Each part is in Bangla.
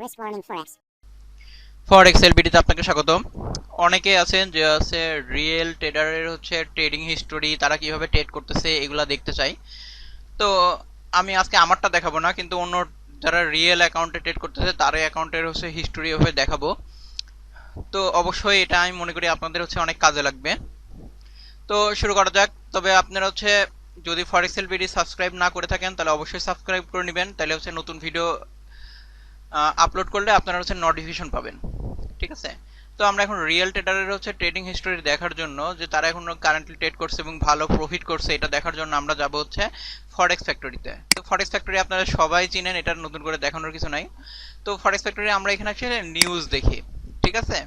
Risk warning Forex. ফরেক্স এলবিডিতে আপনাকে স্বাগতম। অনেকে আছেন যে আছে রিয়েল ট্রেডারের হচ্ছে ট্রেডিং হিস্টোরি, তারা কিভাবে ট্রেড করতেছে এগুলা দেখতে চাই। তো আমি আজকে আমারটা দেখাবো না, কিন্তু অন্য যারা রিয়েল অ্যাকাউন্টে ট্রেড করতেছে তার অ্যাকাউন্টের হচ্ছে হিস্টোরি ভাবে দেখাবো। তো অবশ্যই এটা আমি মনে করি আপনাদের হচ্ছে অনেক কাজে লাগবে। তো শুরু করা যাক। তবে আপনারা হচ্ছে যদি ফরেক্স এলবিডি সাবস্ক্রাইব না করে থাকেন তাহলে অবশ্যই সাবস্ক্রাইব করে নেবেন, তাহলে হচ্ছে নতুন ভিডিও আপলোড করলে আপনারা হচ্ছে নোটিফিকেশন পাবেন। ঠিক আছে। তো আমরা এখন রিয়েল ট্রেডারের হচ্ছে ট্রেডিং হিস্টোরি দেখার জন্য, যে তারা এখন কারেন্টলি ট্রেড করছে এবং ভালো প্রফিট করছে, এটা দেখার জন্য আমরা যাব হচ্ছে ফরেক্স ফ্যাক্টরিতে। তো ফরেক্স ফ্যাক্টরি আপনারা সবাই চিনেন, এটা নতুন করে দেখানোর কিছু নাই। তো ফরেক্স ফ্যাক্টরি আমরা এখানে আসলে নিউজ দেখি। ঠিক আছে।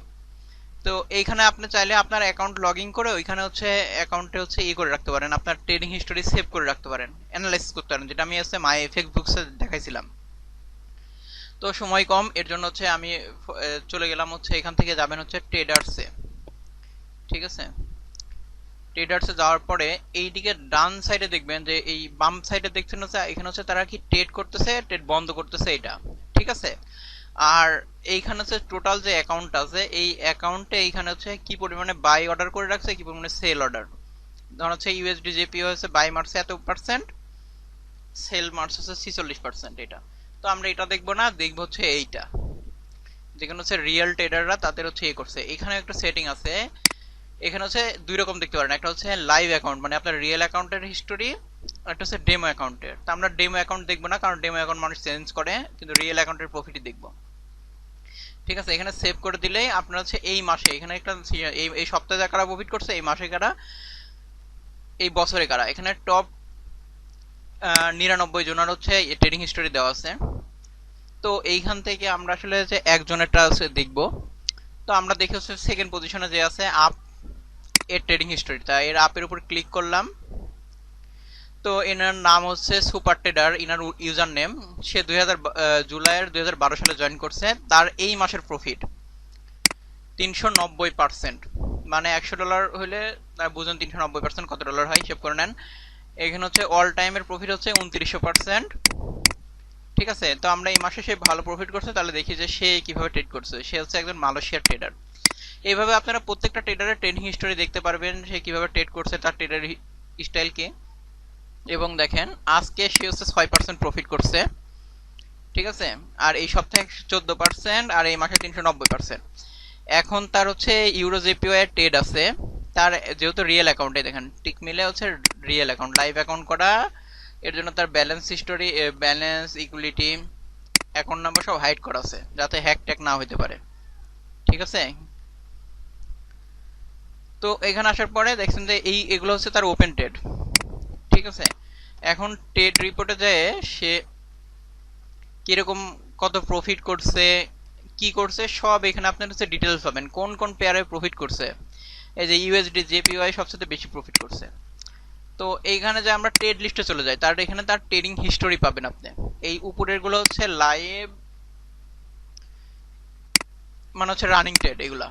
তো এইখানে আপনি চাইলে আপনার অ্যাকাউন্ট লগ ইন করে ওইখানে হচ্ছে অ্যাকাউন্টে হচ্ছে করে রাখতে পারেন, আপনার ট্রেডিং হিস্টোরি সেভ করে রাখতে পারেন, অ্যানালাইসিস করতে পারেন, যেটা আমি হচ্ছে মাই এফএক্স বুকসে দেখাইছিলাম। তো সময় কম, এর জন্য হচ্ছে আমি চলে গেলাম হচ্ছে এখান থেকে যাবেন হচ্ছে ট্রেডার্সে। ঠিক আছে। ট্রেডার্সে যাওয়ার পরে এইদিকে ডান সাইডে দেখবেন যে এই বাম সাইডে দেখছেন হচ্ছে এখানে হচ্ছে তারা কি ট্রেড করতেছে, ট্রেড বন্ধ করতেছে, এটা ঠিক আছে। আর এইখানে হচ্ছে টোটাল যে অ্যাকাউন্ট আছে, এই অ্যাকাউন্টে এইখানে হচ্ছে কি পরিমাণে বাই অর্ডার করে রাখছে, কি পরিমাণে সেল অর্ডার। ধরুন হচ্ছে ইউএসডি জেপি হচ্ছে বাই মারছে এত পার্সেন্ট, সেল মারছে হচ্ছে 46%। এটা তো আমরা এটা দেখবো না, দেখবো হচ্ছে এইটা, যেখানে হচ্ছে রিয়েল ট্রেডাররা তাদের হচ্ছে করছে। এখানে একটা সেটিং আছে, এখানে হচ্ছে দুই রকম দেখতে পারেন, একটা হচ্ছে লাইভ অ্যাকাউন্ট মানে আপনার রিয়েল অ্যাকাউন্টের হিস্টোরি, একটা হচ্ছে ডেমো অ্যাকাউন্টের। তো আমরা ডেমো অ্যাকাউন্ট দেখবো না, কারণ ডেমো অ্যাকাউন্ট মানুষ চেঞ্জ করে, কিন্তু রিয়েল অ্যাকাউন্টের প্রফিটই দেখবো। ঠিক আছে। এখানে সেভ করে দিলেই আপনার হচ্ছে এই মাসে এখানে একটা এই সপ্তাহে কারা প্রফিট করছে, এই মাসে কারা, এই বছরে কারা, এখানে টপ 99 জনের হচ্ছে ট্রেডিং হিস্টোরি দেওয়া আছে। তো এইখান থেকে আমরা আসলে যে একজনেরটা আছে দেখবো। তো আমরা দেখি হচ্ছে সেকেন্ড পজিশনে যে আছে আপ এর ট্রেডিং হিস্টোরি, তা এর আপের উপর ক্লিক করলাম। তো এনার নাম হচ্ছে সুপার ট্রেডার, ইনার ইউজার নেম। সে জুলাইয়ের 2012 সালে জয়েন করছে। তার এই মাসের প্রফিট 390%, মানে $100 হলে বুঝুন 390% কত ডলার হয়, হিসেব করে নেন। এখানে হচ্ছে অল টাইমের প্রফিট হচ্ছে 2900%। ঠিক আছে। তো আমরা এই মাসে সে ভালো প্রফিট করছে, তাহলে দেখি যে সে কিভাবে ট্রেড করছে। সে হচ্ছে একজন মালয়েশিয়ার ট্রেডার। এইভাবে আপনারা প্রত্যেকটা ট্রেডারের ট্রেডিং হিস্টোরি দেখতে পারবেন, সে কিভাবে ট্রেড করছে, তার ট্রেডার স্টাইল কি। এবং দেখেন আজকে সে হচ্ছে 6% প্রফিট করছে। ঠিক আছে। আর এই সপ্তাহে 14%, আর এই মাসে 390%। এখন তার হচ্ছে ইউরো জেপিওয়াই এর ট্রেড আছে। তার যেহেতু রিয়েল অ্যাকাউন্টে দেখেন টিক মিলে হচ্ছে রিয়েল অ্যাকাউন্ট, লাইভ অ্যাকাউন্ট করা, এর জন্য তার balance history, balance, equality, account number সব হাইড করা আছে, যাতে হ্যাক ট্যাক না হইতে পারে। ঠিক আছে। তো এখানে আসার পরে দেখছেন যে এগুলো হচ্ছে তার ওপেন ট্রেড। ঠিক আছে। এখন ট্রেড রিপোর্টে যায় সে কিরকম কত প্রফিট করছে, কি করছে, সব এখানে আপনার হচ্ছে ডিটেলস পাবেন, কোন কোন পেয়ারে প্রফিট করছে। এই যে ইউএসডি জেপিওয়াই সবচেয়ে বেশি প্রফিট করছে। তো এইখানে যে আমরা ট্রেড লিস্টে চলে যাই, তার এখানে তার ট্রেডিং হিস্টোরি পাবেন আপনি। এই উপরের গুলো হচ্ছে লাইভ, মানে হচ্ছে রানিং ট্রেড এগুলা।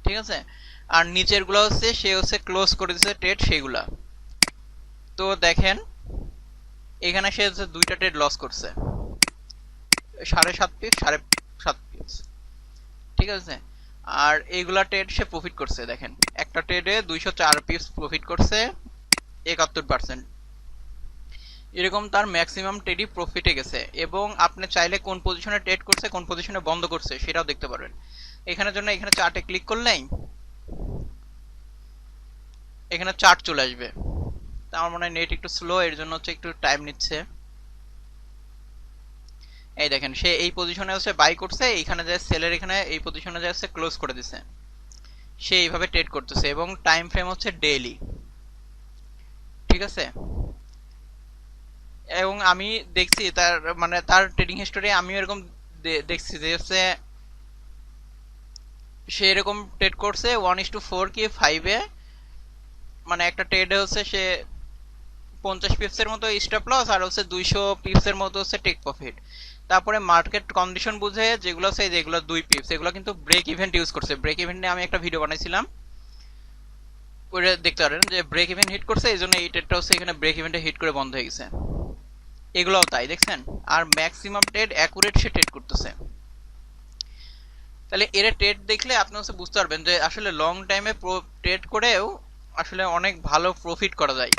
ঠিক আছে। আর নিচের গুলো হচ্ছে সে হচ্ছে ক্লোজ করে দিচ্ছে ট্রেড সেগুলা। তো দেখেন এখানে সে হচ্ছে দুইটা ট্রেড লস করছে, 7.5 পিপস, 7.5 পিপস। ঠিক আছে। আর এইগুলা ট্রেড সে প্রফিট করছে, দেখেন একটা ট্রেডে 204 পিপস প্রফিট করছে, 71%। এরকম তার ম্যাক্সিমাম ট্রেডই প্রফিটে গেছে। এবং আপনি চাইলে কোন পজিশনে ট্রেড করছে, কোন পজিশনে বন্ধ করছে সেটাও দেখতে পারবেন। এখানের জন্য এখানে চার্টে ক্লিক করলেই এখানে চার্ট চলে আসবে। তা আমার মনে হয় নেট একটু স্লো, এর জন্য হচ্ছে একটু টাইম নিচ্ছে। এই দেখেন সে এই পজিশনে হচ্ছে বাই করছে, এইখানে যে সেলের এখানে এই পজিশনে যে আছে ক্লোজ করে দিছে। সে এইভাবে ট্রেড করতেছে এবং টাইম ফ্রেম হচ্ছে ডেইলি। ঠিক আছে। এবং আমি দেখছি তার মানে তার ট্রেডিং হিস্টোরি আমিও এরকম দেখছি যে হচ্ছে সে এরকম ট্রেড করছে 1:4 কি 5-এ, মানে একটা ট্রেডে হচ্ছে সে 50 পিপসের মতো স্টপ লস, আর হচ্ছে 200 পিপসের মতো হচ্ছে টেক প্রফিট। তারপরে মার্কেট কন্ডিশন বুঝে যেগুলো আছে, যেগুলো 2 পিপস, এগুলো কিন্তু ব্রেক ইভেন্ট ইউজ করছে। ব্রেক ইভেন্ট নিয়ে আমি একটা ভিডিও বানাইছিলাম, ওইটা দেখতে পারেন যে ব্রেক ইভেন্ট হিট করছে, এই জন্য এই ট্রেডটা হচ্ছে এখানে ব্রেক ইভেন্টে হিট করে বন্ধ হয়ে গেছে। এগুলোও তাই, দেখছেন? আর ম্যাক্সিমাম ট্রেড অ্যাকুরেট সে ট্রেড করতেছে। তাহলে এর ট্রেড দেখলে আপনি হচ্ছে বুঝতে পারবেন যে আসলে লং টাইমে ট্রেড করেও আসলে অনেক ভালো প্রফিট করা যায়।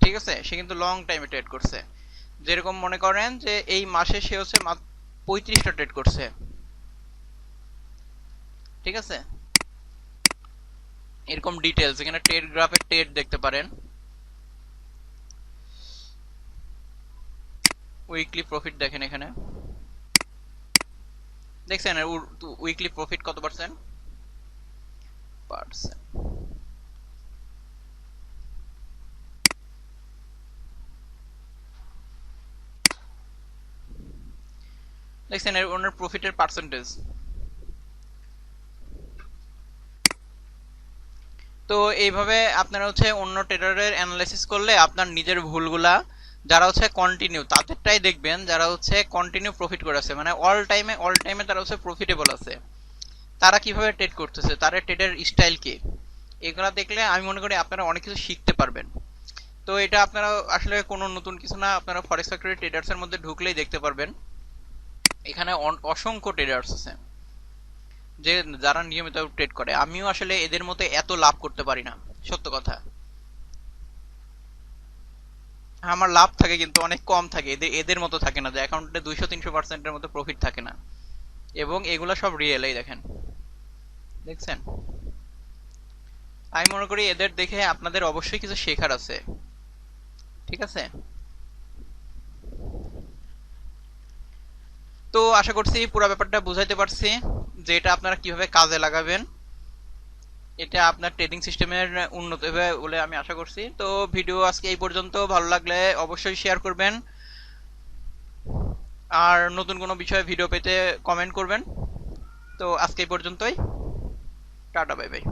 ঠিক আছে, সে কিন্তু লং টাইমে ট্রেড করছে। যেরকম মনে করেন যে এই মাসে সে হচ্ছে 35টা ট্রেড করছে। ঠিক আছে, এরকম ডিটেলস এখানে ট্রেড গ্রাফে ট্রেড দেখতে পারেন। উইকলি প্রফিট দেখেন এখানে, দেখছেন উইকলি প্রফিট কত পার্সেন্ট? পার্সেন্ট। দেখছেন এর ওনার প্রফিটের পার্সেন্টেজ। তো এইভাবে আপনারা হচ্ছে অন্য ট্রেডারের অ্যানালাইসিস করলে আপনার নিজের ভুলগুলা, যারা হচ্ছে কন্টিনিউ তাদেরটাই দেখবেন, যারা হচ্ছে কন্টিনিউ প্রফিট করে আছে, মানে অল টাইমে তারা হচ্ছে প্রফিটেবল আছে, তারা কিভাবে ট্রেড করতেছে, তারা ট্রেডের স্টাইল কি, এগুলা দেখলে আমি মনে করি আপনারা অনেক কিছু শিখতে পারবেন। তো এটা আপনারা আসলে কোনো নতুন কিছু না, আপনারা ফরেক্স ফ্যাক্টরি ট্রেডার্স এর মধ্যে ঢুকলেই দেখতে পারবেন। এখানে অসংখ্য ট্রেডার্স আছে যে যারা নিয়মিত ট্রেড করে। আমিও আসলে এদের মতো এত লাভ করতে পারি না, সত্য কথা। আমার লাভ থাকে কিন্তু অনেক কম থাকে, এদের এদের মতো থাকে না যে অ্যাকাউন্টে 200-300%-এর মতো প্রফিট থাকে না। এবং এগুলা সব রিয়েল, এই দেখেন, দেখছেন? আমি মনে করি এদের দেখে আপনাদের অবশ্যই কিছু শেখার আছে। ঠিক আছে, তো আশা করছি পুরো ব্যাপারটা বুঝাইতে পারছি যে এটা আপনারা কিভাবে কাজে লাগাবেন, এটা আপনার ট্রেডিং সিস্টেমের উন্নত হবে বলে আমি আশা করছি। তো ভিডিও আজকে এই পর্যন্ত, ভালো লাগলে অবশ্যই শেয়ার করবেন, আর নতুন কোনো বিষয়ে ভিডিও পেতে কমেন্ট করবেন। তো আজকে এই পর্যন্তই, টাটা, বাই বাই।